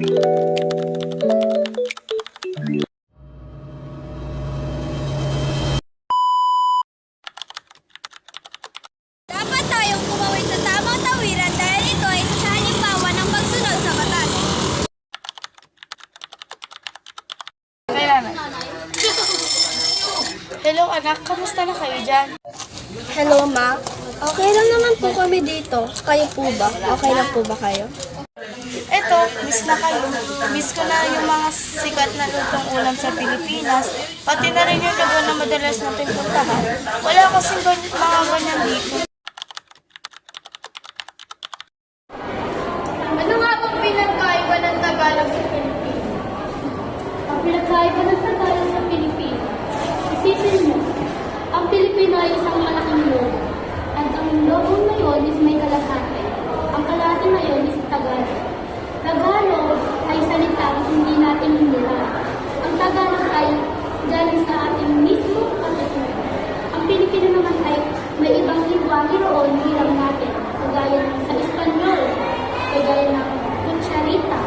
Dapat tayong tumawid sa tamang tawiran dahil ito ay isa sa halimbawa ng pagsunod sa batas. Hello anak, kamusta na kayo dyan? Hello, Ma. Okay lang naman po kami dito. Kayo po ba? Okay lang po ba kayo? Eto, miss na kayo. Miss ko na yung mga sikat na lutong ulam sa Pilipinas, pati na rin yung lugar na madalas natin puntahan. Wala kasing mga ganyan dito. Ano nga bang pinagkaiba ng Tagalog sa Pilipinas? Ang pinagkaiba ng Tagalog sa Pilipino, isipin mo, ang Pilipino ay isang malaking logo. At ang logo na yun is may kalahati. Ang kalahati na yun is Tagalog. Tagalog ay salitang hindi natin hiniram. Ang Tagalog ay galing sa ating mismo katutunan. Ang Pilipino naman ay may ibang lingwahe roon hiram natin, kagaya ng sa Espanyol, kagaya ng kutsarita,